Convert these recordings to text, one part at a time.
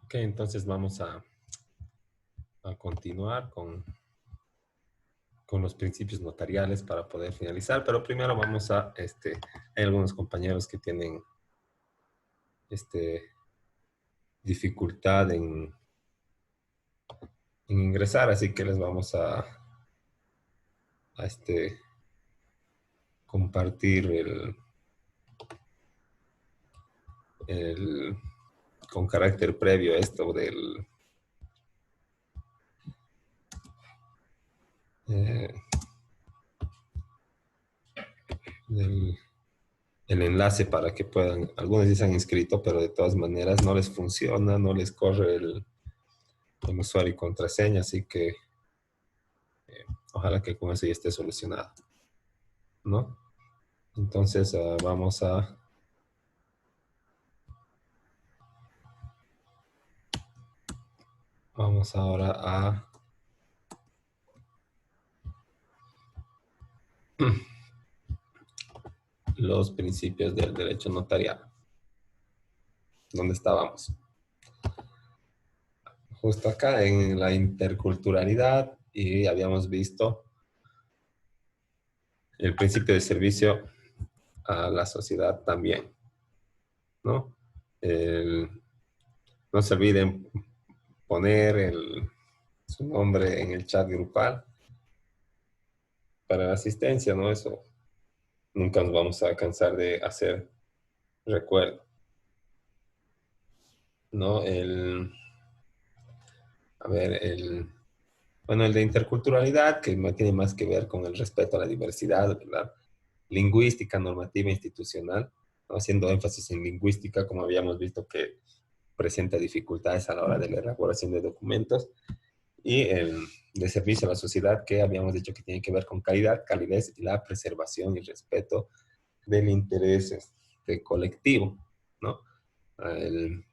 Ok, entonces vamos a continuar con los principios notariales para poder finalizar, pero primero vamos a, hay algunos compañeros que tienen dificultad en ingresar, así que les vamos a compartir con carácter previo esto eh, del el enlace para que puedan, algunos ya se han inscrito, pero de todas maneras no les funciona, no les corre el usuario y contraseña, así que ojalá que con eso ya esté solucionado, ¿no? Entonces vamos ahora a los principios del derecho notarial. ¿Dónde estábamos? Justo acá en la interculturalidad, y habíamos visto el principio de servicio a la sociedad también, ¿no? No se olviden poner su nombre en el chat grupal para la asistencia, ¿no? Eso nunca nos vamos a cansar de hacer recuerdo, ¿no? A ver, bueno, el de interculturalidad, que no tiene más que ver con el respeto a la diversidad, ¿verdad? Lingüística, normativa, institucional, ¿no? Haciendo énfasis en lingüística, como habíamos visto que presenta dificultades a la hora de la elaboración de documentos, y el de servicio a la sociedad, que habíamos dicho que tiene que ver con calidad, calidez y la preservación y respeto del interés colectivo, ¿no? El,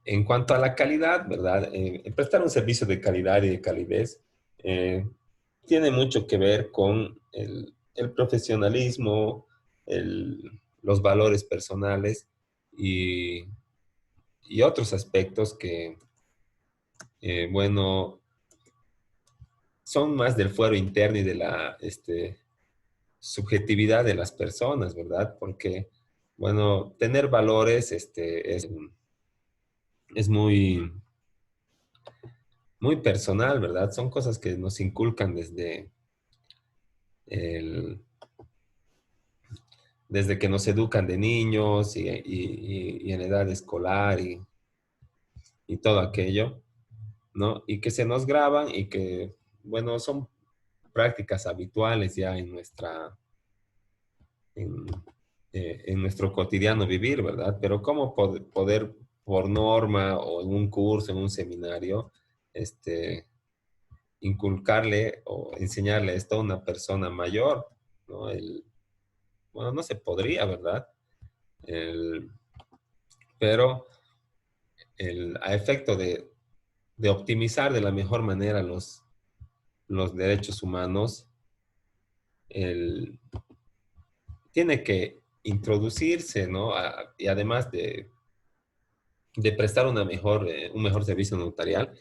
en cuanto a la calidad, ¿verdad? Prestar un servicio de calidad y de calidez tiene mucho que ver con el profesionalismo, los valores personales y, y otros aspectos que, bueno, son más del fuero interno y de la subjetividad de las personas, ¿verdad? Porque, bueno, tener valores es muy personal, ¿verdad? Son cosas que nos inculcan el, desde que nos educan de niños y en edad escolar y todo aquello, ¿no? Y que se nos graban y que, bueno, son prácticas habituales ya en, en nuestro cotidiano vivir, ¿verdad? Pero ¿cómo poder, por norma o en un curso, en un seminario, inculcarle o enseñarle esto a una persona mayor, ¿no? Bueno, no se podría, ¿verdad? El- pero a efecto de optimizar de la mejor manera los derechos humanos, el, tiene que introducirse, ¿no? Y además de prestar un mejor servicio notarial,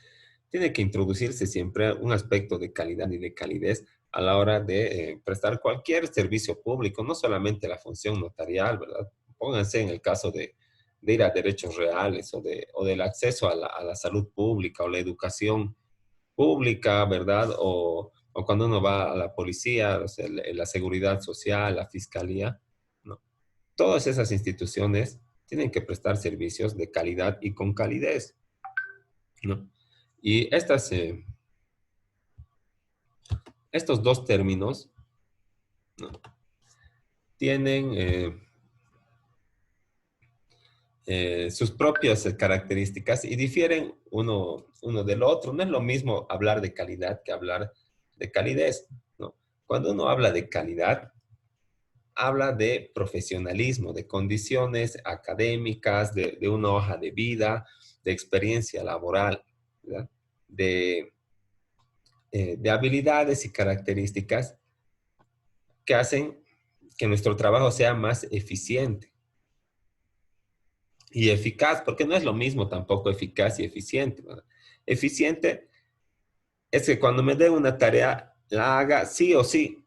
tiene que introducirse siempre un aspecto de calidad y de calidez a la hora de prestar cualquier servicio público, no solamente la función notarial, ¿verdad? Pónganse en el caso de ir a derechos reales o del acceso a la salud pública o la educación pública, ¿verdad? O cuando uno va a la policía, o sea, la seguridad social, la fiscalía, ¿no? Todas esas instituciones tienen que prestar servicios de calidad y con calidez, ¿no? Y estos dos términos, ¿no? Tienen sus propias características y difieren uno del otro. No es lo mismo hablar de calidad que hablar de calidez, ¿no? Cuando uno habla de calidad, habla de profesionalismo, de condiciones académicas, de una hoja de vida, de experiencia laboral, ¿verdad? De habilidades y características que hacen que nuestro trabajo sea más eficiente y eficaz, porque no es lo mismo tampoco eficaz y eficiente, ¿verdad? Eficiente es que cuando me den una tarea, la haga sí o sí,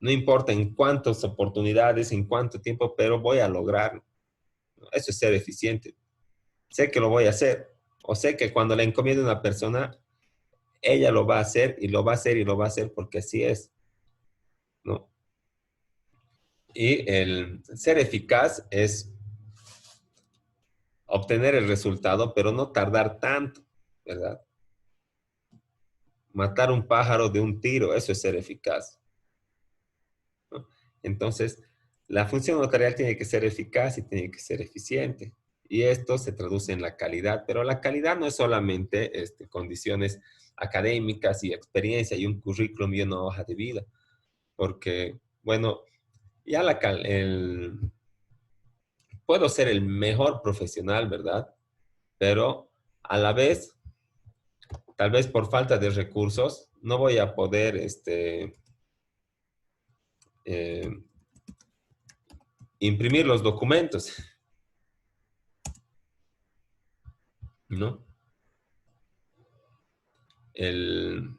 no importa en cuántas oportunidades, en cuánto tiempo, pero voy a lograrlo. Eso es ser eficiente. Sé que lo voy a hacer, o sé que cuando le encomiendo a una persona, ella lo va a hacer y lo va a hacer y lo va a hacer porque así es, ¿no? Y el ser eficaz es obtener el resultado, pero no tardar tanto, ¿verdad? Matar un pájaro de un tiro, eso es ser eficaz, ¿no? Entonces, la función notarial tiene que ser eficaz y tiene que ser eficiente. Y esto se traduce en la calidad, pero la calidad no es solamente condiciones académicas y experiencia y un currículum y una hoja de vida, porque, bueno, ya puedo ser el mejor profesional, ¿verdad? Pero a la vez, tal vez por falta de recursos, no voy a poder eh, imprimir los documentos, ¿no? El,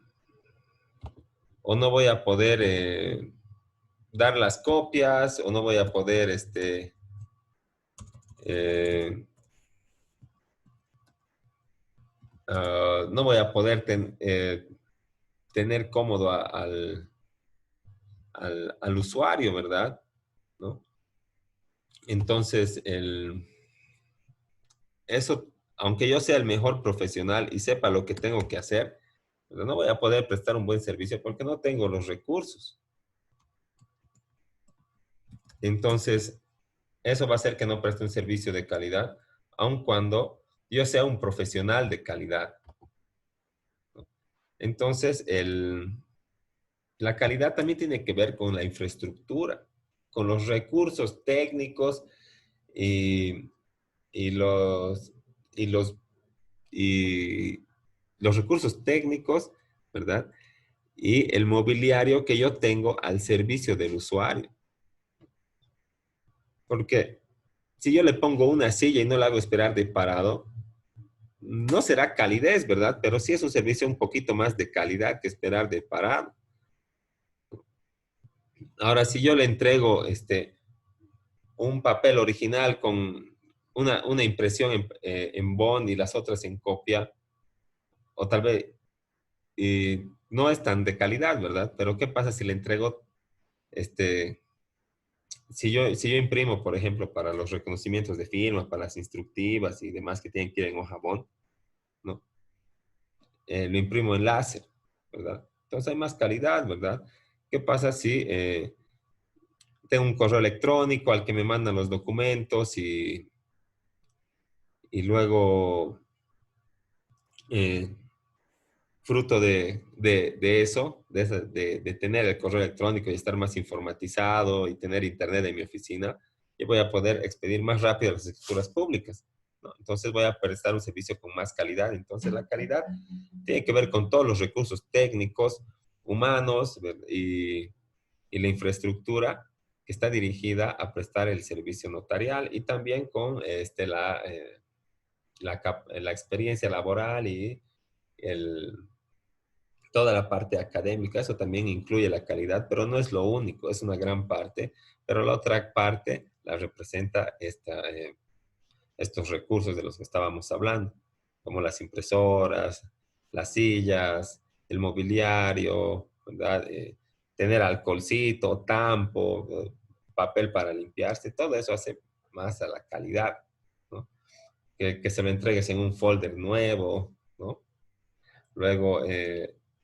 o no voy a poder dar las copias, o no voy a poder, eh, no voy a poder tener cómodo al usuario, ¿verdad? ¿No? Entonces, eso, aunque yo sea el mejor profesional y sepa lo que tengo que hacer, pero no voy a poder prestar un buen servicio porque no tengo los recursos. Entonces, eso va a hacer que no preste un servicio de calidad, aun cuando yo sea un profesional de calidad. Entonces, la calidad también tiene que ver con la infraestructura, con los recursos técnicos y, y los, y los, y los recursos técnicos, ¿verdad? Y el mobiliario que yo tengo al servicio del usuario. Porque si yo le pongo una silla y no la hago esperar de parado, no será calidez, ¿verdad? Pero sí es un servicio un poquito más de calidad que esperar de parado. Ahora, si yo le entrego un papel original con una impresión en bond y las otras en copia, o tal vez no es tan de calidad, ¿verdad? Pero ¿qué pasa si le entrego, este, si yo imprimo, por ejemplo, para los reconocimientos de firma, para las instructivas y demás que tienen que ir en hoja bond, ¿no? Lo imprimo en láser, ¿verdad? Entonces hay más calidad, ¿verdad? ¿Qué pasa si tengo un correo electrónico al que me mandan los documentos y luego, eh, fruto de eso, de tener el correo electrónico y estar más informatizado y tener internet en mi oficina, yo voy a poder expedir más rápido las escrituras públicas, ¿no? Entonces voy a prestar un servicio con más calidad. Entonces la calidad tiene que ver con todos los recursos técnicos, humanos y la infraestructura que está dirigida a prestar el servicio notarial y también con la experiencia laboral y el, toda la parte académica. Eso también incluye la calidad, pero no es lo único, es una gran parte, pero la otra parte la representa estos recursos de los que estábamos hablando, como las impresoras, las sillas, el mobiliario, ¿verdad? Tener alcoholcito, tampo, papel para limpiarse, todo eso hace más a la calidad, ¿no? Que se lo entregues en un folder nuevo, ¿no? Luego,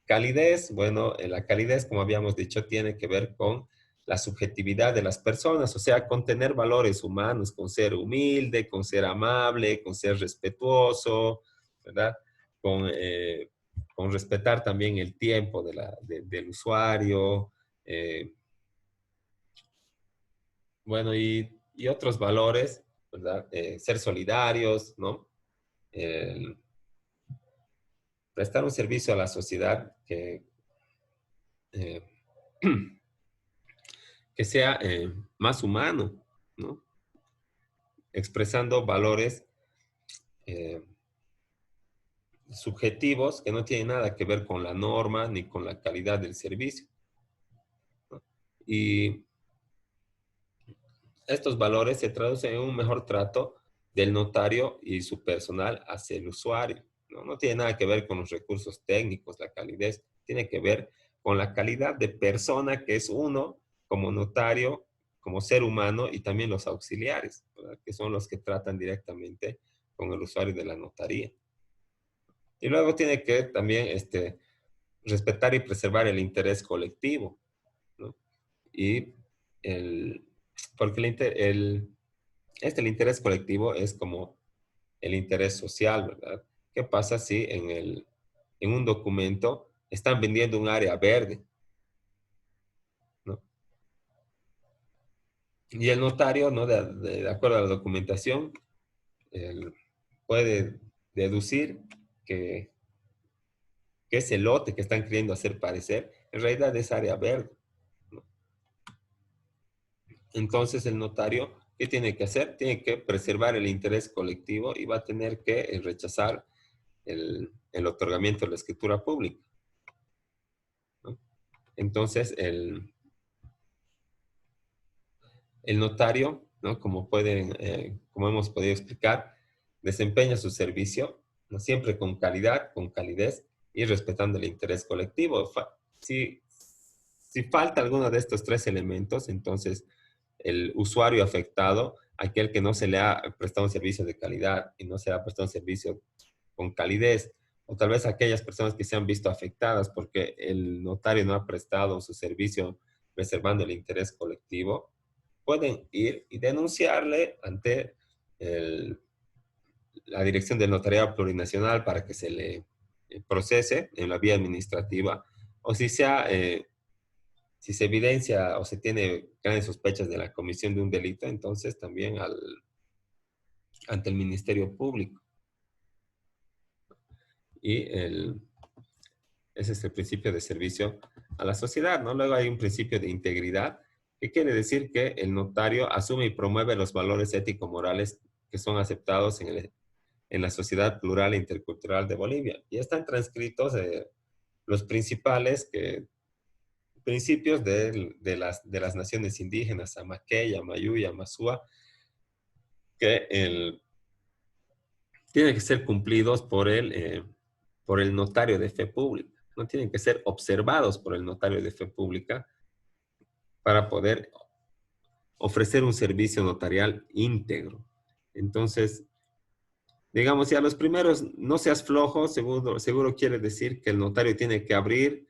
calidez, bueno, la calidez, como habíamos dicho, tiene que ver con la subjetividad de las personas, o sea, con tener valores humanos, con ser humilde, con ser amable, con ser respetuoso, ¿verdad? Con, eh, con respetar también el tiempo del usuario, eh, bueno, y otros valores, ¿verdad? Ser solidarios, ¿no? El prestar un servicio a la sociedad que, eh, que sea más humano, ¿no? Expresando valores eh, subjetivos que no tienen nada que ver con la norma ni con la calidad del servicio, ¿no? Y estos valores se traducen en un mejor trato del notario y su personal hacia el usuario, ¿no? No tiene nada que ver con los recursos técnicos, la calidez, tiene que ver con la calidad de persona que es uno como notario, como ser humano y también los auxiliares, ¿verdad? Que son los que tratan directamente con el usuario de la notaría. Y luego tiene que también respetar y preservar el interés colectivo, ¿no? Y el, porque el interés colectivo es como el interés social, ¿verdad? ¿Qué pasa si en un documento están vendiendo un área verde, ¿no? Y el notario, ¿no? De acuerdo a la documentación, él puede deducir que, que ese lote que están queriendo hacer parecer, en realidad es área verde, ¿no? Entonces el notario, ¿qué tiene que hacer? Tiene que preservar el interés colectivo y va a tener que rechazar el otorgamiento de la escritura pública, ¿no? Entonces el notario, ¿no? Como hemos podido explicar, desempeña su servicio, ¿no? Siempre con calidad, con calidez y respetando el interés colectivo. Si, si falta alguno de estos tres elementos, entonces el usuario afectado, aquel que no se le ha prestado un servicio de calidad y no se le ha prestado un servicio con calidez, o tal vez aquellas personas que se han visto afectadas porque el notario no ha prestado su servicio preservando el interés colectivo, pueden ir y denunciarle ante el- la dirección del notariado plurinacional para que se le procese en la vía administrativa, o si se evidencia o se tiene grandes sospechas de la comisión de un delito, entonces también ante el Ministerio Público. Y ese es el principio de servicio a la sociedad, ¿no? Luego hay un principio de integridad, que quiere decir que el notario asume y promueve los valores ético-morales que son aceptados en la sociedad plural e intercultural de Bolivia. Y están transcritos los principios de las naciones indígenas, Amaqueya, Mayuya, Mazúa, que tienen que ser cumplidos por el notario de fe pública. No tienen que ser observados por el notario de fe pública para poder ofrecer un servicio notarial íntegro. Entonces, digamos, si a los primeros no seas flojo, seguro quiere decir que el notario tiene que abrir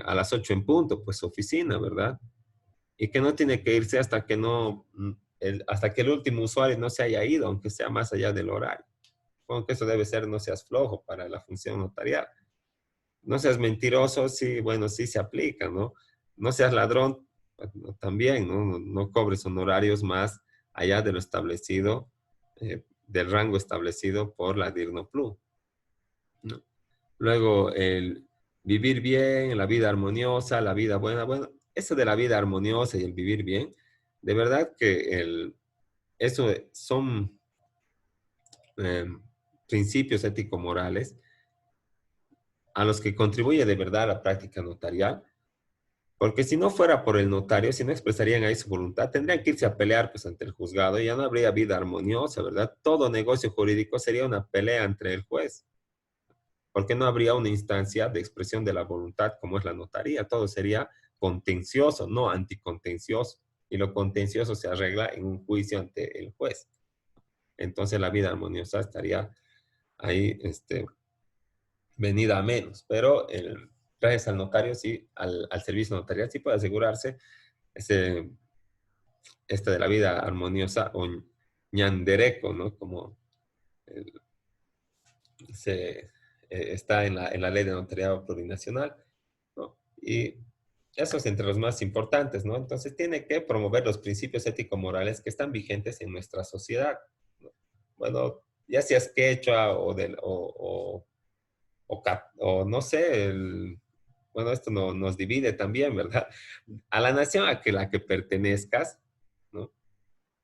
a las 8 en punto, pues su oficina, ¿verdad? Y que no tiene que irse hasta que hasta que el último usuario no se haya ido, aunque sea más allá del horario. Supongo que eso debe ser, no seas flojo para la función notarial. No seas mentiroso, sí, bueno, sí se aplica, ¿no? No seas ladrón, bueno, también, ¿no? No cobres honorarios más allá de lo establecido, del rango establecido por la DIRNOPLU, ¿no? Luego, el vivir bien, la vida armoniosa, la vida buena. Bueno, eso de la vida armoniosa y el vivir bien, de verdad que eso son eh, principios ético-morales a los que contribuye de verdad la práctica notarial, porque si no fuera por el notario, si no expresarían ahí su voluntad, tendrían que irse a pelear pues ante el juzgado y ya no habría vida armoniosa, ¿verdad? Todo negocio jurídico sería una pelea entre el juez, porque no habría una instancia de expresión de la voluntad como es la notaría, todo sería contencioso, no anticontencioso, y lo contencioso se arregla en un juicio ante el juez. Entonces la vida armoniosa estaría ahí, venida a menos, pero gracias al notario, sí, al servicio notarial, sí puede asegurarse ese, de la vida armoniosa o ñandereco, ¿no? Como eh, está en la ley de notariado plurinacional, ¿no? Y eso es entre los más importantes, ¿no? Entonces tiene que promover los principios ético-morales que están vigentes en nuestra sociedad, ¿no? Bueno, ya seas quechua o no sé, bueno, esto no, nos divide también, ¿verdad? A la nación a que la que pertenezcas, ¿no?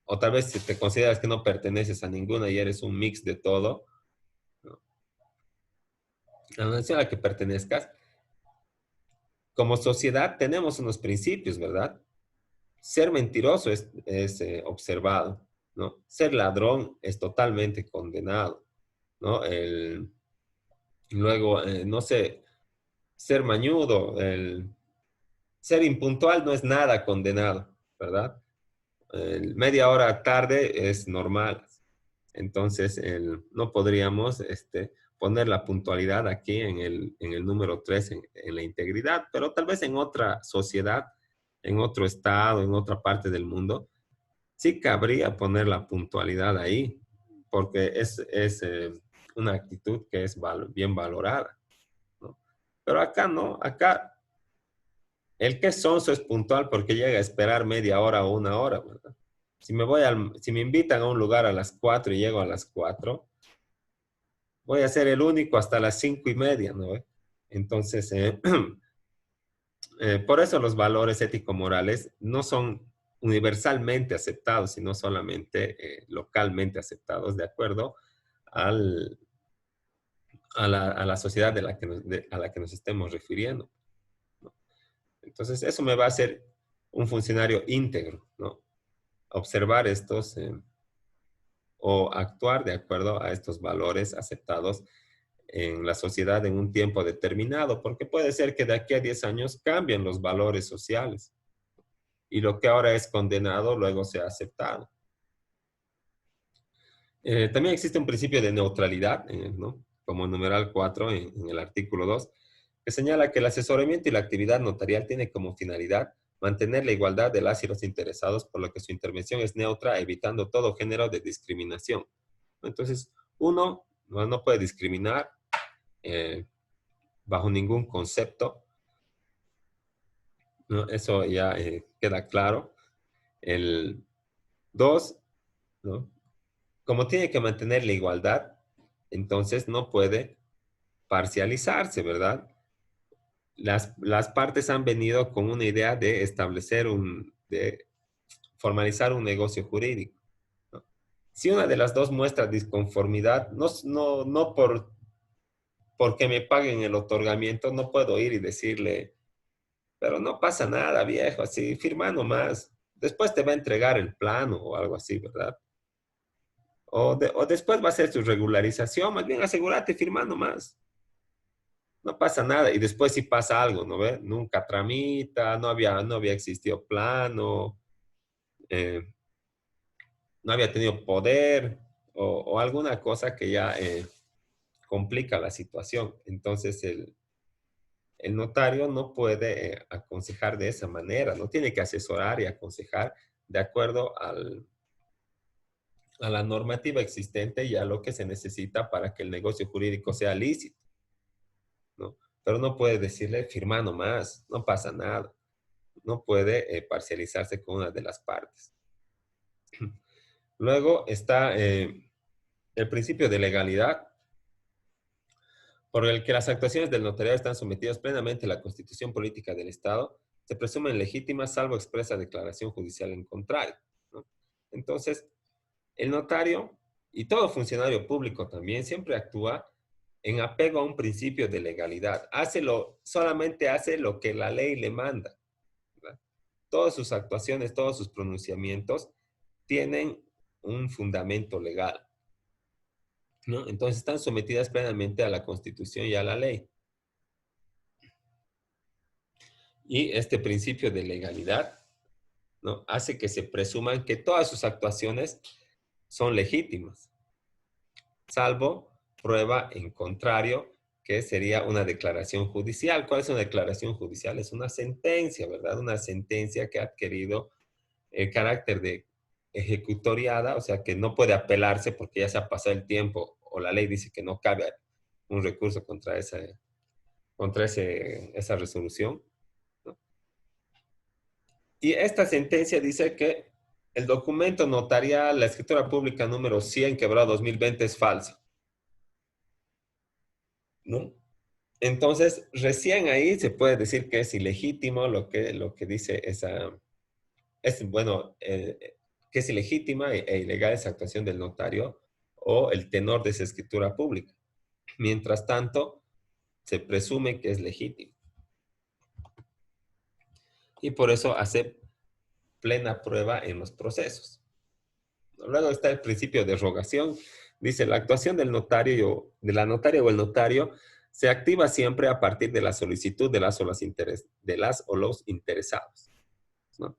O tal vez si te consideras que no perteneces a ninguna y eres un mix de todo, ¿no? A la nación a la que pertenezcas, como sociedad tenemos unos principios, ¿verdad? Ser mentiroso es observado, ¿no? Ser ladrón es totalmente condenado, ¿no? Luego, no sé, ser mañudo, ser impuntual no es nada condenado, ¿verdad? Media hora tarde es normal. Entonces, no podríamos poner la puntualidad aquí en el número 3 en la integridad, pero tal vez en otra sociedad, en otro estado, en otra parte del mundo, sí cabría poner la puntualidad ahí, porque es una actitud que es bien valorada, ¿no? Pero acá no, acá el que es sonso es puntual porque llega a esperar media hora o una hora, ¿verdad? Si me invitan a un lugar a las 4 y llego a las 4, voy a ser el único hasta las 5:30, ¿no? Entonces, por eso los valores ético-morales no son universalmente aceptados, sino solamente localmente aceptados de acuerdo al, a la sociedad a la que nos estemos refiriendo, ¿no? Entonces, eso me va a hacer un funcionario íntegro, ¿no? Observar estos o actuar de acuerdo a estos valores aceptados en la sociedad en un tiempo determinado, porque puede ser que de aquí a 10 años cambien los valores sociales y lo que ahora es condenado luego sea aceptado. También existe un principio de neutralidad, ¿no? Como numeral 4 en el artículo 2, que señala que el asesoramiento y la actividad notarial tiene como finalidad mantener la igualdad de las y los interesados, por lo que su intervención es neutra, evitando todo género de discriminación. Entonces, uno no puede discriminar eh, bajo ningún concepto, ¿no? Eso ya queda claro. El dos, ¿no? Como tiene que mantener la igualdad, entonces no puede parcializarse, ¿verdad? Las partes han venido con una idea de de formalizar un negocio jurídico, ¿no? Si una de las dos muestra disconformidad, no porque me paguen el otorgamiento, no puedo ir y decirle, pero no pasa nada, viejo, así, firma nomás. Después te va a entregar el plano o algo así, ¿verdad? O después va a ser su regularización, más bien asegúrate firmando más. No pasa nada. Y después si pasa algo, ¿no ve? Nunca tramita, no había existido plano, eh, no había tenido poder o alguna cosa que ya complica la situación. Entonces el notario no puede aconsejar de esa manera, no tiene que asesorar y aconsejar de acuerdo a la normativa existente y a lo que se necesita para que el negocio jurídico sea lícito, ¿no? Pero no puede decirle, firma nomás, no pasa nada. No puede parcializarse con una de las partes. Luego está el principio de legalidad, por el que las actuaciones del notariado están sometidas plenamente a la Constitución política del Estado, se presumen legítimas salvo expresa declaración judicial en contrario, ¿no? Entonces, el notario y todo funcionario público también siempre actúa en apego a un principio de legalidad. Solamente hace lo que la ley le manda, ¿verdad? Todas sus actuaciones, todos sus pronunciamientos tienen un fundamento legal, ¿no? Entonces están sometidas plenamente a la Constitución y a la ley. Y este principio de legalidad, ¿no? Hace que se presuman que todas sus actuaciones son legítimas, salvo prueba en contrario, que sería una declaración judicial. ¿Cuál es una declaración judicial? Es una sentencia, ¿verdad? Una sentencia que ha adquirido el carácter de ejecutoriada, o sea, que no puede apelarse porque ya se ha pasado el tiempo o la ley dice que no cabe un recurso esa resolución, ¿no? Y esta sentencia dice que el documento notarial, la escritura pública número 100, quebrado 2020, es falso, ¿no? Entonces, recién ahí se puede decir que es ilegítimo lo que dice esa, es, bueno, que es ilegítima e ilegal esa actuación del notario o el tenor de esa escritura pública. Mientras tanto, se presume que es legítimo. Y por eso hace plena prueba en los procesos. Luego está el principio de rogación. Dice, la actuación del notario, de la notaria o el notario se activa siempre a partir de la solicitud de las o los interesados, ¿no?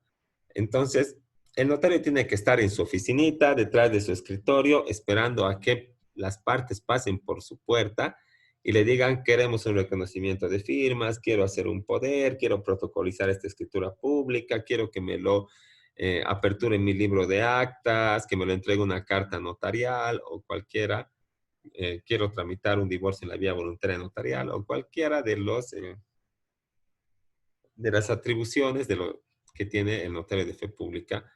Entonces, el notario tiene que estar en su oficinita, detrás de su escritorio, esperando a que las partes pasen por su puerta y le digan, queremos un reconocimiento de firmas, quiero hacer un poder, quiero protocolizar esta escritura pública, quiero que me lo aperture en mi libro de actas, que me lo entregue una carta notarial o cualquiera, quiero tramitar un divorcio en la vía voluntaria notarial o cualquiera de las atribuciones de lo que tiene el notario de fe pública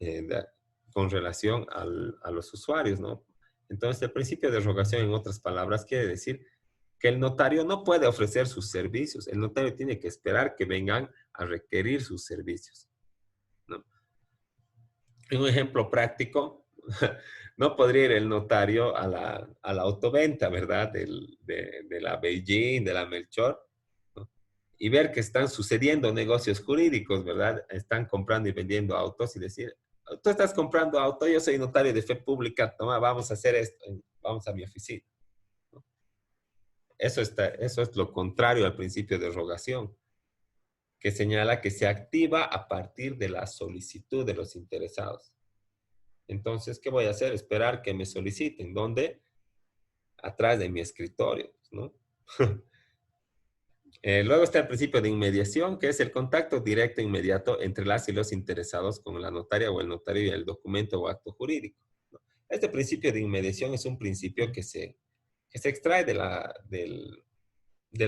eh, de- con relación a los usuarios, ¿no? Entonces, el principio de rogación, en otras palabras, quiere decir que el notario no puede ofrecer sus servicios. El notario tiene que esperar que vengan a requerir sus servicios, ¿no? En un ejemplo práctico, no podría ir el notario a la autoventa, ¿verdad? De la Beijing, de la Melchor, ¿no? Y ver que están sucediendo negocios jurídicos, ¿verdad? Están comprando y vendiendo autos y decir, tú estás comprando auto, yo soy notario de fe pública, toma, vamos a hacer esto, vamos a mi oficina, ¿no? Eso es lo contrario al principio de rogación, que señala que se activa a partir de la solicitud de los interesados. Entonces, ¿qué voy a hacer? Esperar que me soliciten. ¿Dónde? Atrás de mi escritorio, ¿no? Luego está el principio de inmediación, que es el contacto directo e inmediato entre las y los interesados con la notaria o el notario y el documento o acto jurídico, ¿no? Este principio de inmediación es un principio que se extrae del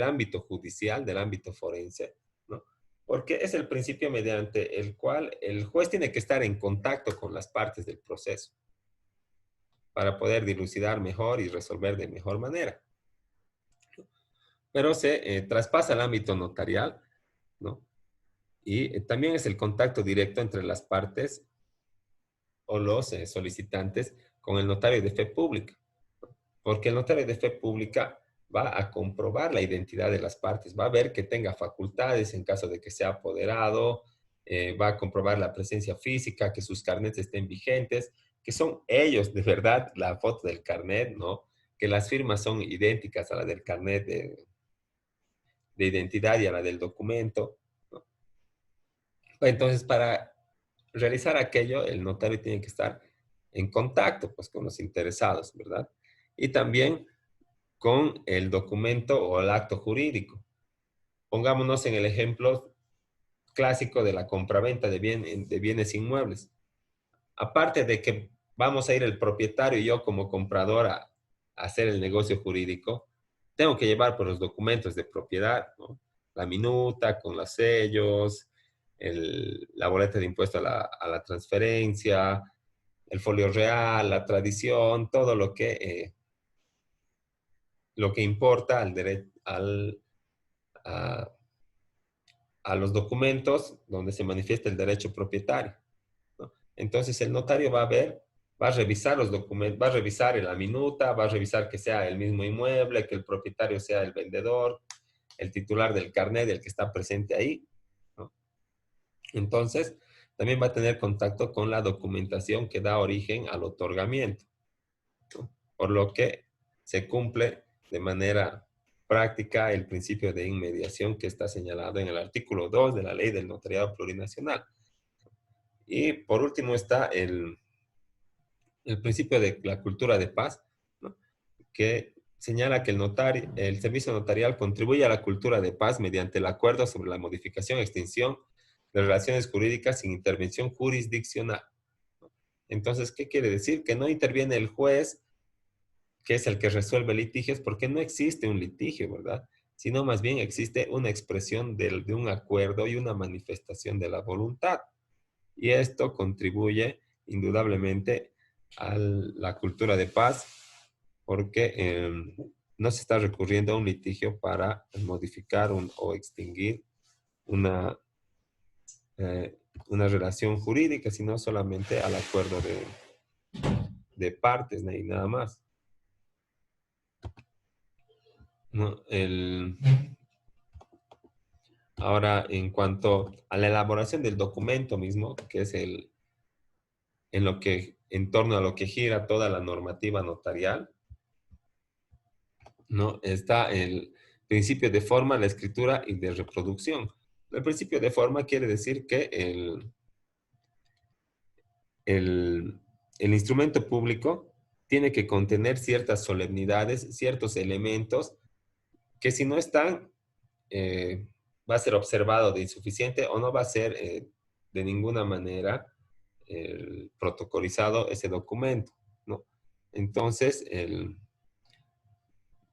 ámbito judicial, del ámbito forense, ¿no? Porque es el principio mediante el cual el juez tiene que estar en contacto con las partes del proceso para poder dilucidar mejor y resolver de mejor manera. Pero se traspasa al ámbito notarial, ¿no? Y también es el contacto directo entre las partes o los solicitantes con el notario de fe pública, porque el notario de fe pública va a comprobar la identidad de las partes, va a ver que tenga facultades en caso de que sea apoderado, va a comprobar la presencia física, que sus carnets estén vigentes, que son ellos de verdad la foto del carnet, ¿no? Que las firmas son idénticas a la del carnet de identidad y a la del documento, ¿no? Entonces, para realizar aquello, el notario tiene que estar en contacto, pues, con los interesados, ¿verdad? Y también con el documento o el acto jurídico. Pongámonos en el ejemplo clásico de la compraventa de bienes inmuebles. Aparte de que vamos a ir el propietario y yo como comprador a hacer el negocio jurídico, tengo que llevar por los documentos de propiedad, ¿no? La minuta con los sellos, la boleta de impuesto a la transferencia, el folio real, la tradición, todo lo que importa a, a los documentos donde se manifiesta el derecho propietario, ¿no? Entonces el notario va a ver, va a revisar los documentos, va a revisar la minuta, va a revisar que sea el mismo inmueble, que el propietario sea el vendedor, el titular del carnet, el que está presente ahí, ¿no? Entonces, también va a tener contacto con la documentación que da origen al otorgamiento, ¿no? Por lo que se cumple de manera práctica el principio de inmediación que está señalado en el artículo 2 de la Ley del Notariado Plurinacional. Y por último está el principio de la cultura de paz, ¿no? Que señala que el servicio notarial contribuye a la cultura de paz mediante el acuerdo sobre la modificación y extinción de relaciones jurídicas sin intervención jurisdiccional. Entonces, ¿qué quiere decir? Que no interviene el juez, que es el que resuelve litigios, porque no existe un litigio, ¿verdad? Sino más bien existe una expresión de un acuerdo y una manifestación de la voluntad. Y esto contribuye indudablemente a la cultura de paz porque no se está recurriendo a un litigio para modificar o extinguir una, una relación jurídica, sino solamente al acuerdo de partes, ¿no? Y nada más. ¿No? Ahora, en cuanto a la elaboración del documento mismo, que es en torno a lo que gira toda la normativa notarial, ¿no? Está el principio de forma, la escritura y de reproducción. El principio de forma quiere decir que el instrumento público tiene que contener ciertas solemnidades, ciertos elementos que si no están, va a ser observado de insuficiente o no va a ser de ninguna manera protocolizado ese documento, ¿no? Entonces,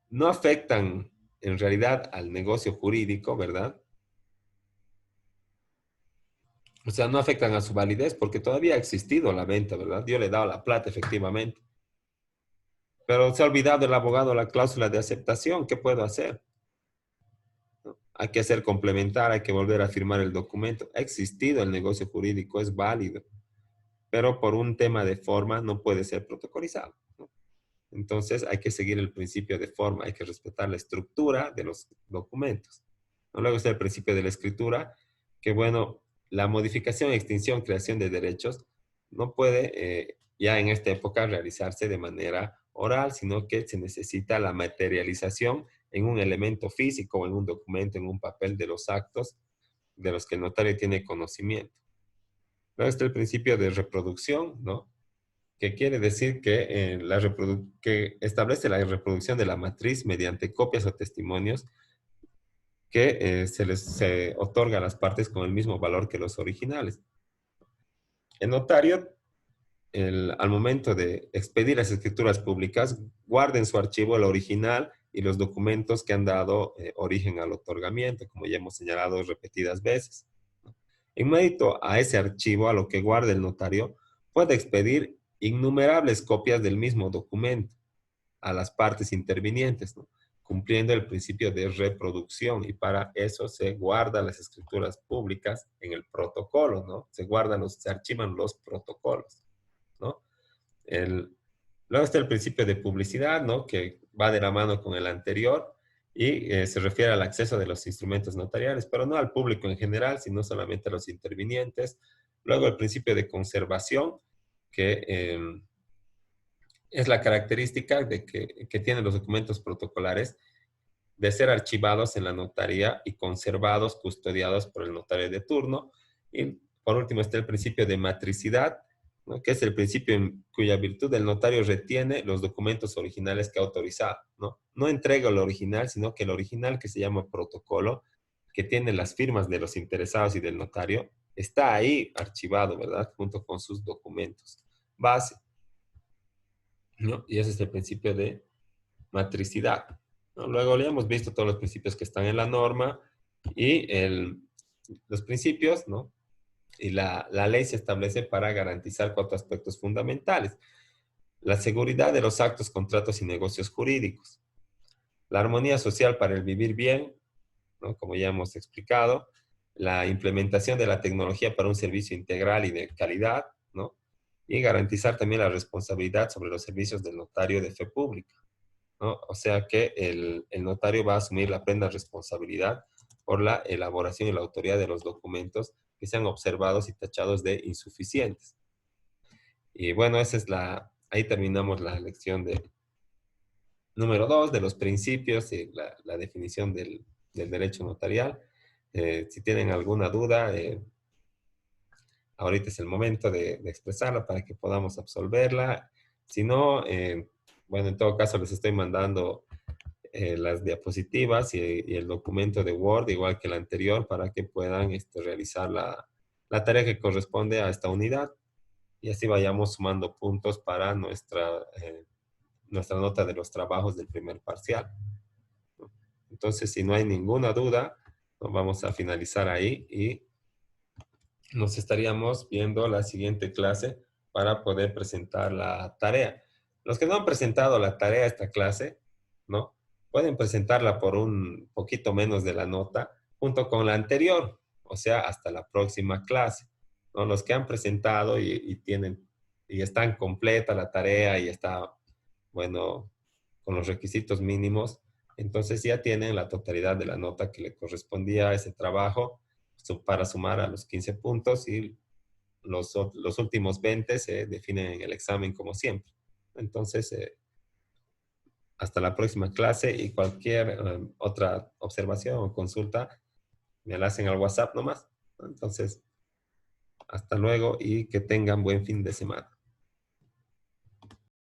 no afectan en realidad al negocio jurídico, ¿verdad? O sea, no afectan a su validez porque todavía ha existido la venta, ¿verdad? Yo le he dado la plata efectivamente. Pero se ha olvidado el abogado la cláusula de aceptación. ¿Qué puedo hacer? ¿No? Hay que hacer complementar, hay que volver a firmar el documento. Ha existido el negocio jurídico, es válido, pero por un tema de forma no puede ser protocolizado, ¿no? Entonces hay que seguir el principio de forma, hay que respetar la estructura de los documentos, ¿no? Luego está el principio de la escritura, que bueno, la modificación, extinción, creación de derechos no puede ya en esta época realizarse de manera oral, sino que se necesita la materialización en un elemento físico, en un documento, en un papel de los actos de los que el notario tiene conocimiento. Luego está el principio de reproducción, ¿no? Que quiere decir que, que establece la reproducción de la matriz mediante copias o testimonios que se otorga a las partes con el mismo valor que los originales. El notario, al momento de expedir las escrituras públicas, guarda en su archivo el original y los documentos que han dado origen al otorgamiento, como ya hemos señalado repetidas veces. En mérito a ese archivo, a lo que guarda el notario, puede expedir innumerables copias del mismo documento a las partes intervinientes, ¿no? Cumpliendo el principio de reproducción, y para eso se guardan las escrituras públicas en el protocolo, ¿no? Se archivan los protocolos, ¿no? Luego está el principio de publicidad, ¿no? Que va de la mano con el anterior y se refiere al acceso de los instrumentos notariales, pero no al público en general, sino solamente a los intervinientes. Luego el principio de conservación, que es la característica que tienen los documentos protocolares de ser archivados en la notaría y conservados, custodiados por el notario de turno. Y por último está el principio de matricidad, ¿no? Que es el principio en cuya virtud el notario retiene los documentos originales que ha autorizado, ¿no? No entrega el original, sino que el original, que se llama protocolo, que tiene las firmas de los interesados y del notario, está ahí archivado, ¿verdad? Junto con sus documentos base, ¿no? Y ese es el principio de matricidad, ¿no? Luego ya hemos visto todos los principios que están en la norma y los principios, ¿no? Y la ley se establece para garantizar cuatro aspectos fundamentales: la seguridad de los actos, contratos y negocios jurídicos, la armonía social para el vivir bien, ¿no? Como ya hemos explicado, la implementación de la tecnología para un servicio integral y de calidad, ¿no? Y garantizar también la responsabilidad sobre los servicios del notario de fe pública, ¿no? O sea que el notario va a asumir la plena responsabilidad por la elaboración y la autoría de los documentos que sean observados y tachados de insuficientes. Y bueno, ahí terminamos la lección de número 2 de los principios y la definición del derecho notarial. Si tienen alguna duda, ahorita es el momento de expresarla para que podamos absolverla. Si no, bueno, en todo caso les estoy mandando las diapositivas y el documento de Word, igual que el anterior, para que puedan realizar la tarea que corresponde a esta unidad y así vayamos sumando puntos para nuestra nota de los trabajos del primer parcial, ¿no? Entonces, si no hay ninguna duda, nos vamos a finalizar ahí y nos estaríamos viendo la siguiente clase para poder presentar la tarea. Los que no han presentado la tarea a esta clase, ¿no? pueden presentarla por un poquito menos de la nota junto con la anterior, o sea, hasta la próxima clase, ¿no? Los que han presentado tienen, y están completa la tarea y está, bueno, con los requisitos mínimos, entonces ya tienen la totalidad de la nota que le correspondía a ese trabajo para sumar a los 15 puntos y los últimos 20 se definen en el examen como siempre. Entonces, hasta la próxima clase y cualquier otra observación o consulta me la hacen al WhatsApp nomás. Entonces, hasta luego y que tengan buen fin de semana.